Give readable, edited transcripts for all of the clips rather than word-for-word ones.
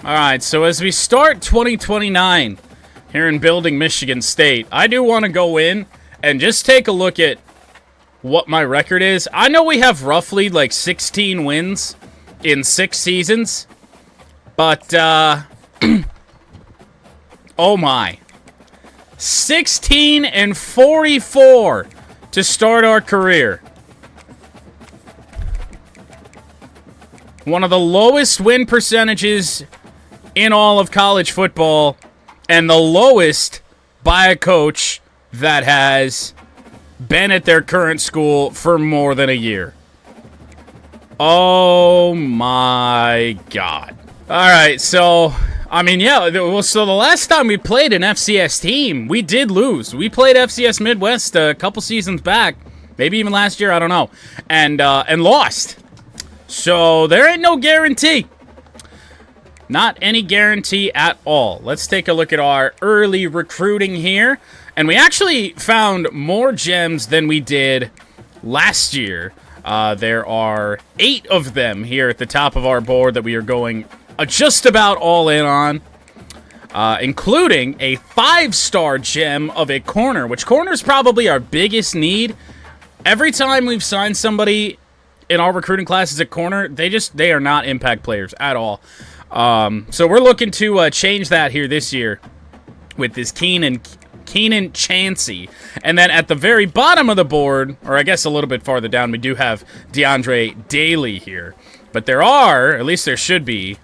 All right, so as we start 2029 here in Building Michigan State, I do want to go in and just take a look at what my record is. I know we have roughly like 16 wins in 6 seasons, but oh my. 16-44 to start our career. One of the lowest win percentages in all of college football, and the lowest by a coach that has been at their current school for more than a year. Oh my God. All right, so I mean, yeah, so the last time we played an FCS team, we did lose. We played FCS Midwest a couple seasons back, maybe even last year, I don't know, and lost. So there ain't no guarantee. Not any guarantee at all. Let's take a look at our early recruiting here. And we actually found more gems than we did last year. There are 8 of them here at the top of our board that we are going just about all in on, including a 5-star gem of a corner, which corner is probably our biggest need. Every time we've signed somebody in our recruiting classes at corner, they are not impact players at all. So we're looking to change that here this year with this Keenan Chansey. And then at the very bottom of the board, or I guess a little bit farther down, we do have DeAndre Daly here. But there are, at least there should be,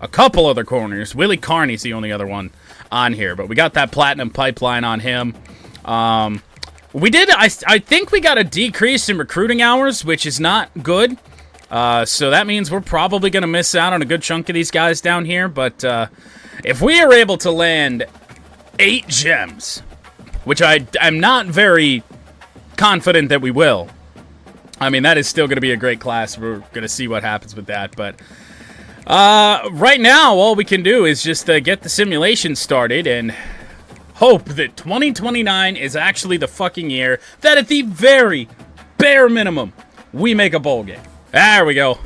a couple other corners. Willie Carney's the only other one on here, but we got that platinum pipeline on him. We did, I think we got a decrease in recruiting hours, which is not good. So that means we're probably going to miss out on a good chunk of these guys down here. But if we are able to land 8 gems, which I'm not very confident that we will. I mean, that is still going to be a great class. We're going to see what happens with that. But right now, all we can do is just get the simulation started and hope that 2029 is actually the fucking year that at the very bare minimum, we make a bowl game. There we go.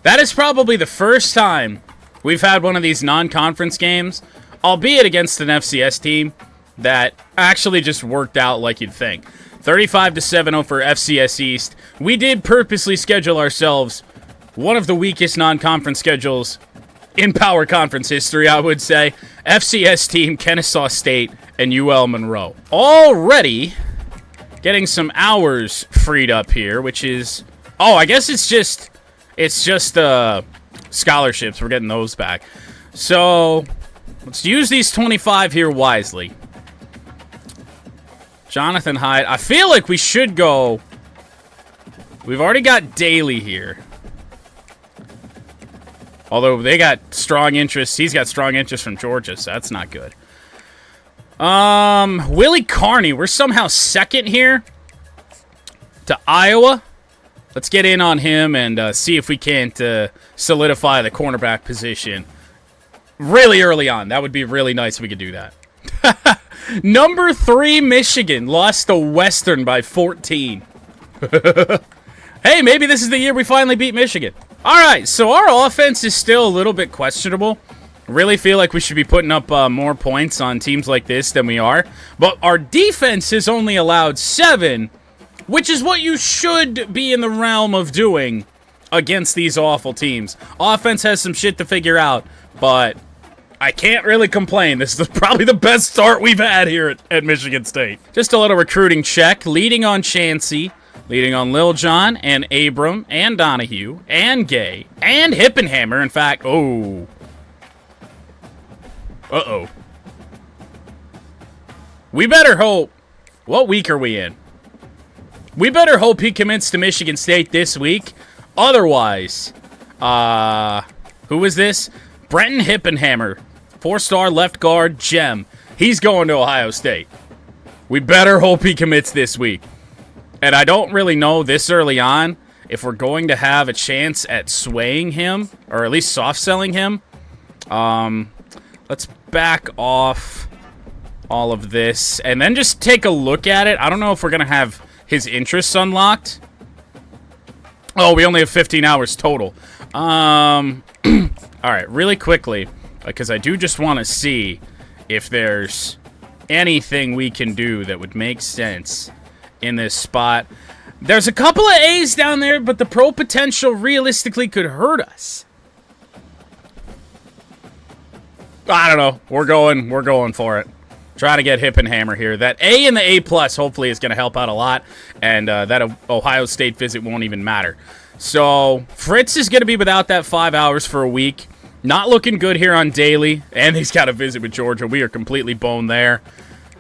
That is probably the first time we've had one of these non-conference games, albeit against an FCS team, that actually just worked out like you'd think. 35-7-0 for FCS East. We did purposely schedule ourselves one of the weakest non-conference schedules in Power Conference history, I would say. FCS team, Kennesaw State, and UL Monroe. Already getting some hours freed up here, which is... Oh, I guess it's just scholarships. We're getting those back. So, let's use these 25 here wisely. Jonathan Hyde. I feel like we should go... We've already got Daly here. Although they got strong interest. He's got strong interest from Georgia, so that's not good. Willie Carney. We're somehow second here to Iowa. Let's get in on him and see if we can't solidify the cornerback position really early on. That would be really nice if we could do that. Number 3, Michigan. Lost to Western by 14. Hey, maybe this is the year we finally beat Michigan. All right, so our offense is still a little bit questionable. Really feel like we should be putting up more points on teams like this than we are. But our defense has only allowed 7, which is what you should be in the realm of doing against these awful teams. Offense has some shit to figure out, but I can't really complain. This is probably the best start we've had here at Michigan State. Just a little recruiting check. Leading on Chansey, leading on Lil John, and Abram, and Donahue, and Gay, and Hippenhammer. In fact, oh. Uh-oh. We better hope. What week are we in? We better hope he commits to Michigan State this week. Otherwise, who is this? Brenton Hippenhammer, 4-star left guard, gem. He's going to Ohio State. We better hope he commits this week. And I don't really know this early on if we're going to have a chance at swaying him, or at least soft-selling him. Let's back off all of this and then just take a look at it. I don't know if we're going to have his interests unlocked. Oh, we only have 15 hours total. All right, really quickly, because I do just want to see if there's anything we can do that would make sense in this spot. There's a couple of A's down there, but the pro potential realistically could hurt us. I don't know. We're going for it. Trying to get Hip and Hammer here. That A and the A+ hopefully is going to help out a lot, and that Ohio State visit won't even matter. So, Fritz is going to be without that 5 hours for a week. Not looking good here on daily, and he's got a visit with Georgia. We are completely boned there.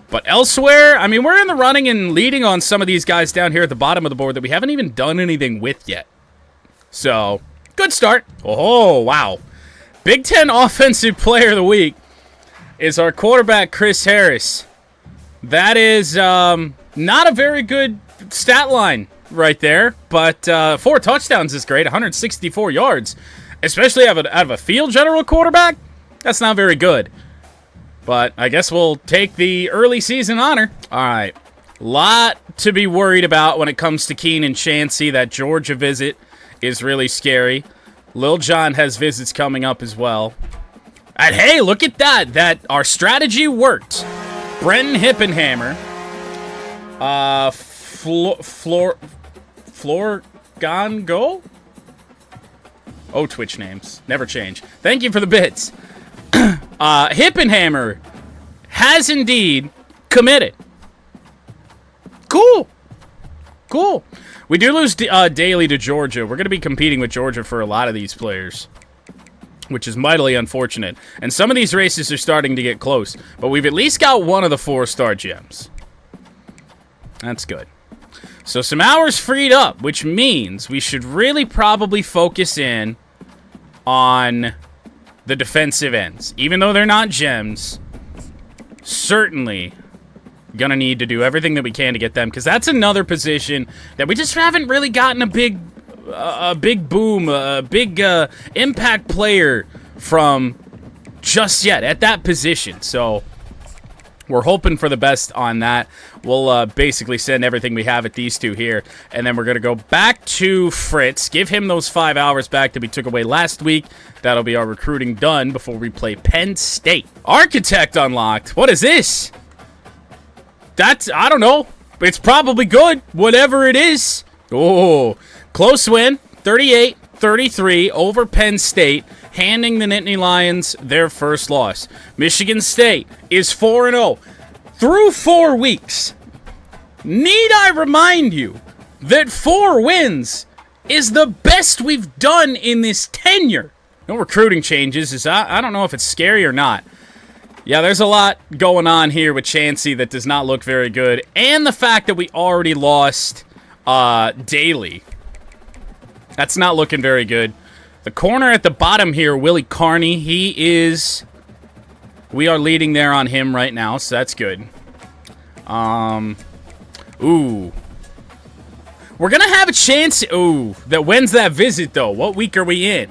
But elsewhere, I mean, we're in the running and leading on some of these guys down here at the bottom of the board that we haven't even done anything with yet. So, good start. Oh, wow. Big Ten Offensive Player of the Week is our quarterback, Chris Harris. That is not a very good stat line right there, but 4 touchdowns is great, 164 yards. Especially out of a field general quarterback, that's not very good. But I guess we'll take the early season honor. All right, lot to be worried about when it comes to Keenan Chansey. That Georgia visit is really scary. Lil Jon has visits coming up as well. And hey, look at that. That our strategy worked. Brenton Hippenhammer. Florgango? Oh, Twitch names. Never change. Thank you for the bits. Hippenhammer has indeed committed. Cool. Cool. We do lose daily to Georgia. We're going to be competing with Georgia for a lot of these players, which is mightily unfortunate. And some of these races are starting to get close, but we've at least got one of the 4-star gems. That's good. So some hours freed up, which means we should really probably focus in on the defensive ends. Even though they're not gems, certainly gonna need to do everything that we can to get them, because that's another position that we just haven't really gotten a big boom, a big impact player from just yet at that position. So we're hoping for the best on that. We'll basically send everything we have at these two here, and then we're going to go back to Fritz, give him those 5 hours back that we took away last week. That'll be our recruiting done before we play Penn State. Architect unlocked. What is this? That's, I don't know. It's probably good, whatever it is. Oh, close win, 38-33 over Penn State, handing the Nittany Lions their first loss. Michigan State is 4-0 through 4 weeks. Need I remind you that 4 wins is the best we've done in this tenure? No recruiting changes. I don't know if it's scary or not. Yeah, there's a lot going on here with Chansey that does not look very good. And the fact that we already lost daily. That's not looking very good. The corner at the bottom here, Willie Carney, we are leading there on him right now, so that's good. Ooh. We're going to have a chance. Ooh, when's that visit, though? What week are we in?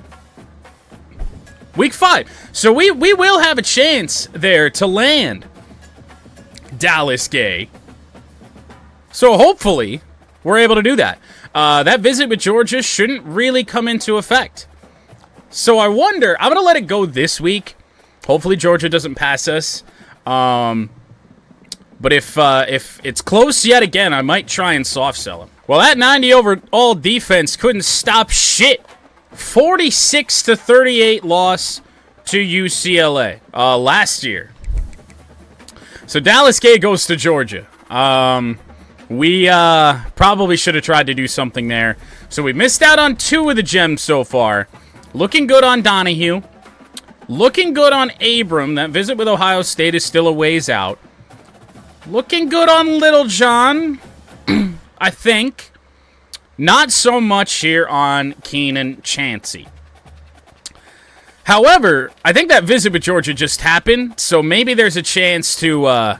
Week 5. So we will have a chance there to land Dallas Gay. So hopefully we're able to do that. That visit with Georgia shouldn't really come into effect. So I wonder, I'm going to let it go this week. Hopefully Georgia doesn't pass us. But if it's close yet again, I might try and soft sell him. Well, that 90 overall defense couldn't stop shit. 46-38 loss to UCLA last year. So Dallas Gay goes to Georgia. We probably should have tried to do something there. So we missed out on 2 of the gems so far. Looking good on Donahue. Looking good on Abram. That visit with Ohio State is still a ways out. Looking good on Little John, I think. Not so much here on Keenan Chansey. However, I think that visit with Georgia just happened, so maybe there's a chance to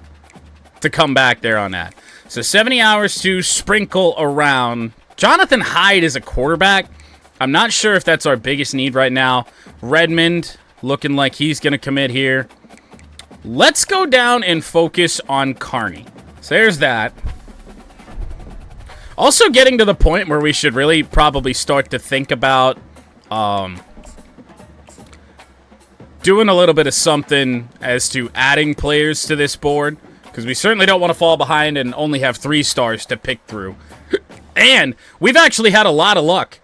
come back there on that. So 70 hours to sprinkle around. Jonathan Hyde is a quarterback. I'm not sure if that's our biggest need right now. Redmond looking like he's going to commit here. Let's go down and focus on Carney. So there's that. Also getting to the point where we should really probably start to think about doing a little bit of something as to adding players to this board, because we certainly don't want to fall behind and only have 3 stars to pick through. And we've actually had a lot of luck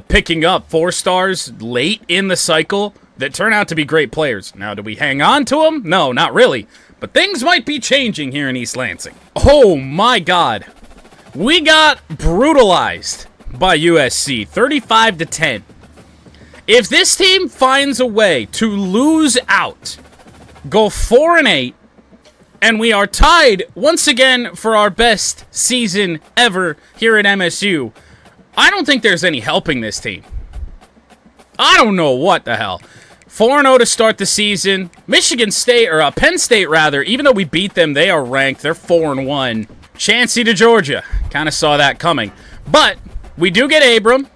picking up 4 stars late in the cycle that turn out to be great players. Now, do we hang on to them? No, not really. But things might be changing here in East Lansing. Oh my god. We got brutalized by USC, 35-10. If this team finds a way to lose out, go 4-8, and we are tied once again for our best season ever here at MSU, I don't think there's any helping this team. I don't know what the hell. 4-0 to start the season. Michigan State, or Penn State rather, even though we beat them, they are ranked. They're 4-1. Chancy to Georgia. Kind of saw that coming. But we do get Abram,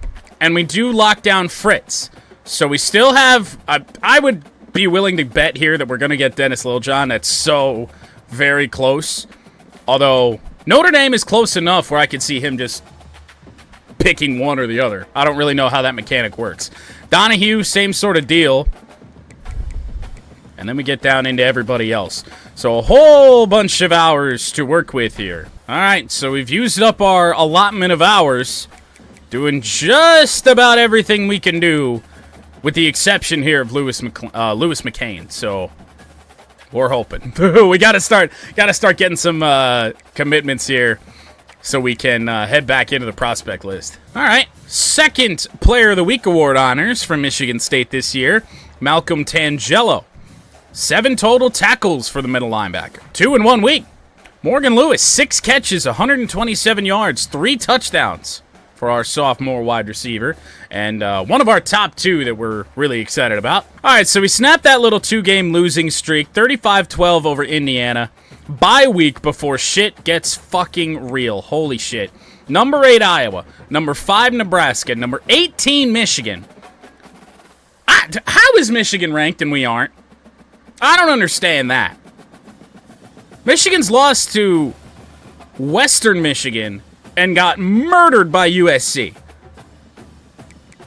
and we do lock down Fritz. So we still have, I would be willing to bet here that we're going to get Dennis Littlejohn. That's so very close. Although, Notre Dame is close enough where I could see him just picking one or the other. I don't really know how that mechanic works. Donahue, same sort of deal. And then we get down into everybody else. So a whole bunch of hours to work with here. All right, so we've used up our allotment of hours, doing just about everything we can do, with the exception here of Lewis McCain. So we're hoping. We gotta start getting some commitments here, so we can head back into the prospect list. All right, second Player of the Week award honors from Michigan State this year, Malcolm Tangelo. 7 total tackles for the middle linebacker. 2 in 1 week. Morgan Lewis, 6 catches, 127 yards, 3 touchdowns for our sophomore wide receiver, and one of our top 2 that we're really excited about. All right, so we snapped that little 2-game losing streak, 35-12 over Indiana. Bye week before shit gets fucking real. Holy shit. Number 8, Iowa. Number 5, Nebraska. Number 18, Michigan. How is Michigan ranked and we aren't? I don't understand that. Michigan's lost to Western Michigan and got murdered by USC.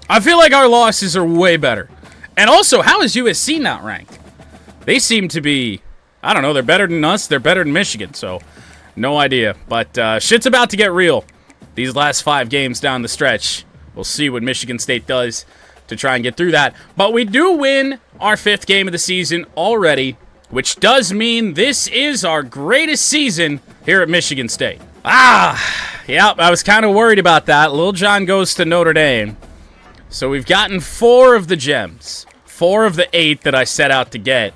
I feel like our losses are way better. And also, how is USC not ranked? They seem to be, I don't know, they're better than us, they're better than Michigan, so no idea. But shit's about to get real. These last 5 games down the stretch. We'll see what Michigan State does to try and get through that. But we do win our 5th game of the season already, which does mean this is our greatest season here at Michigan State. Yep, I was kind of worried about that. Lil John goes to Notre Dame. So we've gotten 4 of the gems. 4 of the 8 that I set out to get.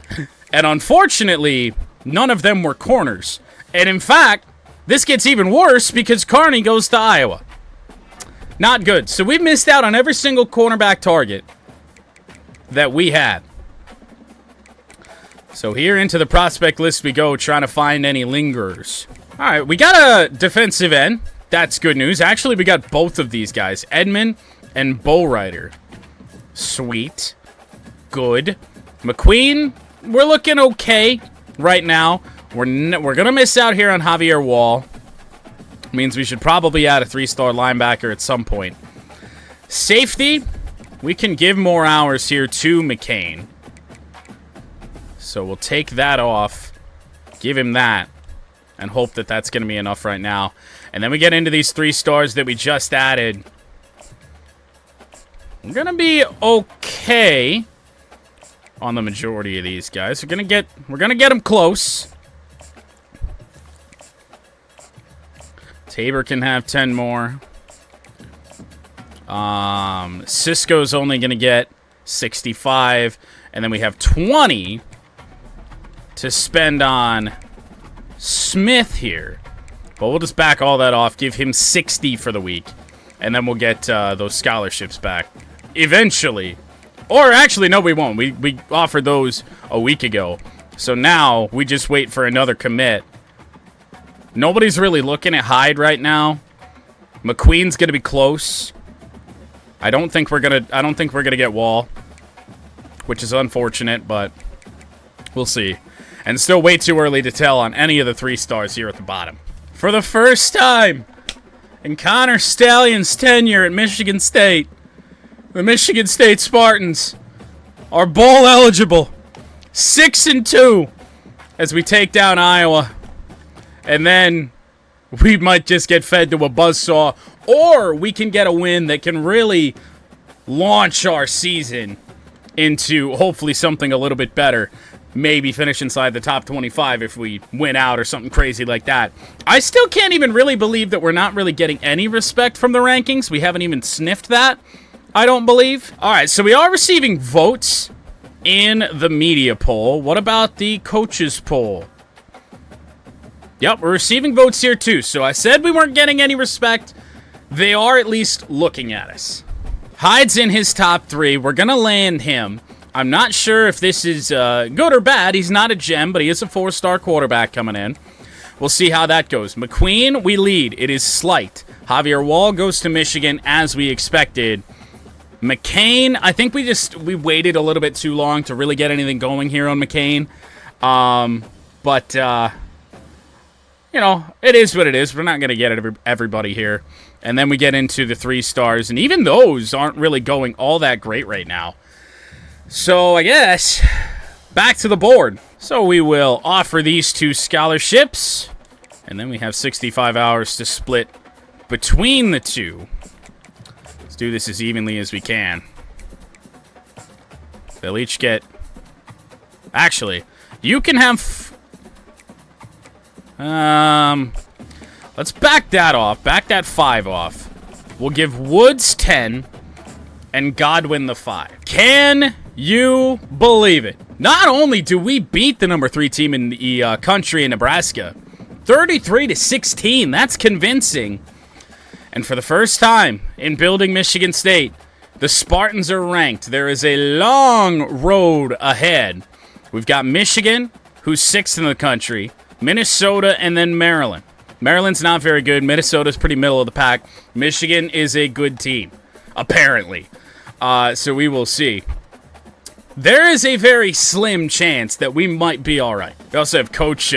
And unfortunately, none of them were corners. And in fact, this gets even worse because Carney goes to Iowa. Not good. So we've missed out on every single cornerback target that we had. So here into the prospect list we go, trying to find any lingerers. All right, we got a defensive end. That's good news. Actually, we got both of these guys, Edmond and Bowrider. Sweet. Good. McQueen, we're looking okay right now. We're going to miss out here on Javier Wall. Means we should probably add a 3-star linebacker at some point. Safety, we can give more hours here to McCain. So we'll take that off, give him that, and hope that that's going to be enough right now. And then we get into these 3 stars that we just added. We're going to be okay on the majority of these guys. We're going to get them close. Tabor can have 10 more. Cisco's only going to get 65. And then we have 20 to spend on Smith here. But we'll just back all that off. Give him 60 for the week. And then we'll get those scholarships back eventually. Or actually, no, we won't. We offered those a week ago. So now we just wait for another commit. Nobody's really looking at Hyde right now. McQueen's gonna be close. I don't think we're gonna get Wall, which is unfortunate, but we'll see. And still way too early to tell on any of the 3 stars here at the bottom. For the first time in Connor Stallion's tenure at Michigan State, The Michigan State Spartans are bowl eligible. 6-2 as we take down Iowa. And then we might just get fed to a buzzsaw, or we can get a win that can really launch our season into hopefully something a little bit better. Maybe finish inside the top 25 if we win out or something crazy like that. I still can't even really believe that we're not really getting any respect from the rankings. We haven't even sniffed that, I don't believe. All right, so we are receiving votes in the media poll. What about the coaches poll? Yep, we're receiving votes here too. So I said we weren't getting any respect. They are at least looking at us. Hyde's in his top 3. We're going to land him. I'm not sure if this is good or bad. He's not a gem, but he is a 4-star quarterback coming in. We'll see how that goes. McQueen, we lead. It is slight. Javier Wall goes to Michigan as we expected. McCain, I think we waited a little bit too long to really get anything going here on McCain. But you know, it is what it is. We're not going to get everybody here. And then we get into the 3 stars, and even those aren't really going all that great right now. So I guess back to the board. So we will offer these 2 scholarships, and then we have 65 hours to split between the 2. Let's do this as evenly as we can. They'll each get... Actually, you can have... Let's back that off. Back that 5 off. We'll give Woods 10 and Godwin the 5. Can you believe it? Not only do we beat the number 3 team in the country in Nebraska, 33-16. That's convincing. And for the first time in building Michigan State, the Spartans are ranked. There is a long road ahead. We've got Michigan, who's 6th in the country, Minnesota, and then Maryland. Maryland's not very good. Minnesota's pretty middle of the pack. Michigan is a good team, apparently. So we will see. There is a very slim chance that we might be all right. We also have coach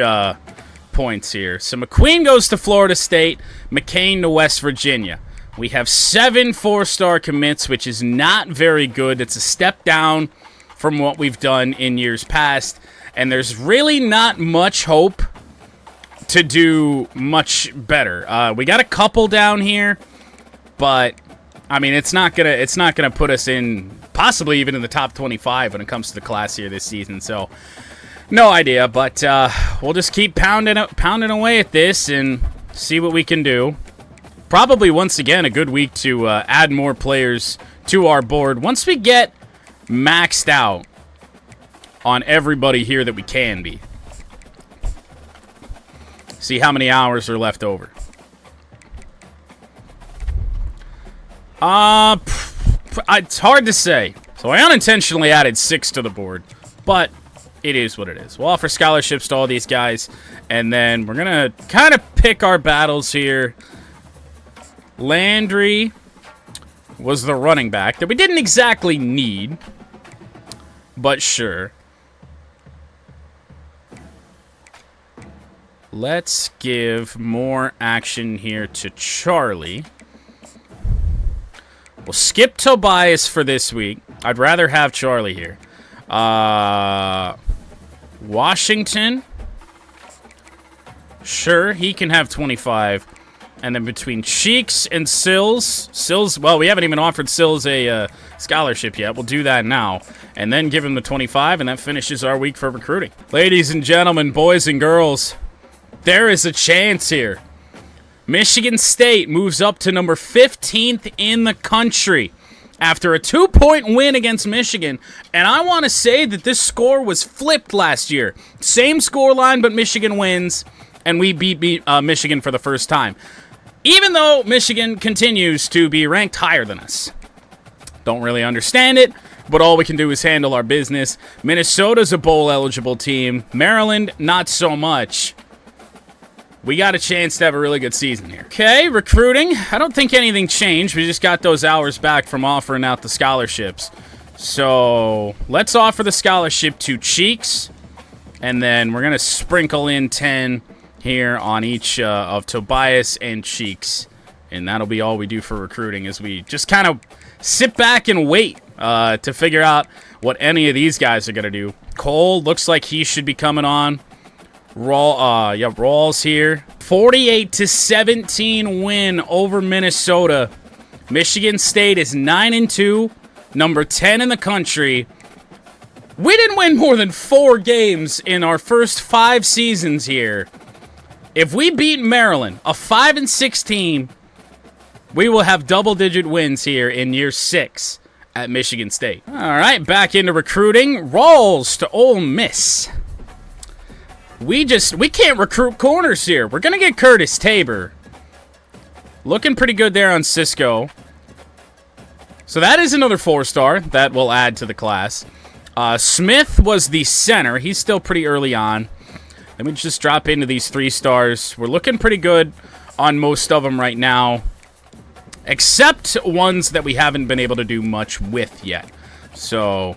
points here. So McQueen goes to Florida State, McCain to West Virginia. We have 7 4-star commits, which is not very good. It's a step down from what we've done in years past. And there's really not much hope to do much better. We got a couple down here, but I mean it's not gonna put us in possibly even in the top 25 when it comes to the class here this season. So no idea, but we'll just keep pounding away at this and see what we can do. Probably once again a good week to add more players to our board once we get maxed out on everybody here that we can be. See how many hours are left over. It's hard to say. So I unintentionally added 6 to the board, but it is what it is. We'll offer scholarships to all these guys, and then we're going to kind of pick our battles here. Landry was the running back that we didn't exactly need, but sure. Let's give more action here to Charlie. We'll skip Tobias for this week. I'd rather have Charlie here. Washington. Sure, he can have 25. And then between Cheeks and Sills, well, we haven't even offered Sills a scholarship yet. We'll do that now. And then give him the 25, and that finishes our week for recruiting. Ladies and gentlemen, boys and girls, there is a chance here. Michigan State moves up to number 15th in the country after a 2-point win against Michigan. And I want to say that this score was flipped last year. Same score line, but Michigan wins, and we beat Michigan for the first time. Even though Michigan continues to be ranked higher than us. Don't really understand it, but all we can do is handle our business. Minnesota's a bowl-eligible team. Maryland, not so much. We got a chance to have a really good season here. Okay, recruiting. I don't think anything changed. We just got those hours back from offering out the scholarships. So let's offer the scholarship to Cheeks. And then we're going to sprinkle in 10 here on each of Tobias and Cheeks. And that'll be all we do for recruiting, is we just kind of sit back and wait to figure out what any of these guys are going to do. Cole looks like he should be coming on. Rawls here. 48-17 win over Minnesota. Michigan State is 9-2, number 10 in the country. We didn't win more than 4 games in our first 5 seasons here. If we beat Maryland, a 5-6 team, we will have double-digit wins here in year 6 at Michigan State. All right, back into recruiting. Rawls to Ole Miss. We can't recruit corners here. We're going to get Curtis Tabor. Looking pretty good there on Cisco. So that is another 4-star that will add to the class. Smith was the center. He's still pretty early on. Let me just drop into these 3 stars. We're looking pretty good on most of them right now, except ones that we haven't been able to do much with yet. So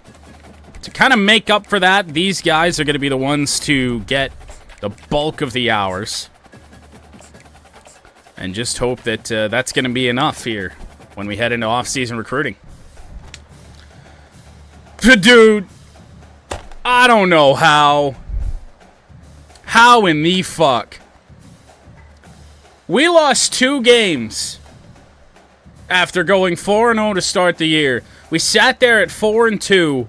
to kind of make up for that, these guys are going to be the ones to get the bulk of the hours. And just hope that that's going to be enough here when we head into off-season recruiting. Dude, I don't know how. How in the fuck? We lost 2 games after going 4-0 to start the year. We sat there at 4-2,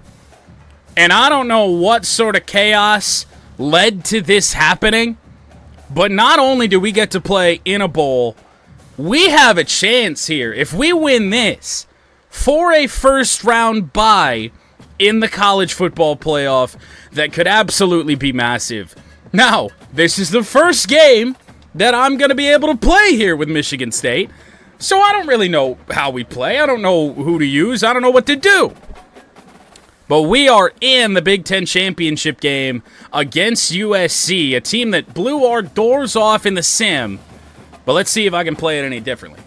and I don't know what sort of chaos led to this happening, but not only do we get to play in a bowl, we have a chance here, if we win this, for a first-round bye in the college football playoff that could absolutely be massive. Now, this is the first game that I'm going to be able to play here with Michigan State, so I don't really know how we play. I don't know who to use. I don't know what to do. But we are in the Big Ten championship game against USC, a team that blew our doors off in the sim. But let's see if I can play it any differently.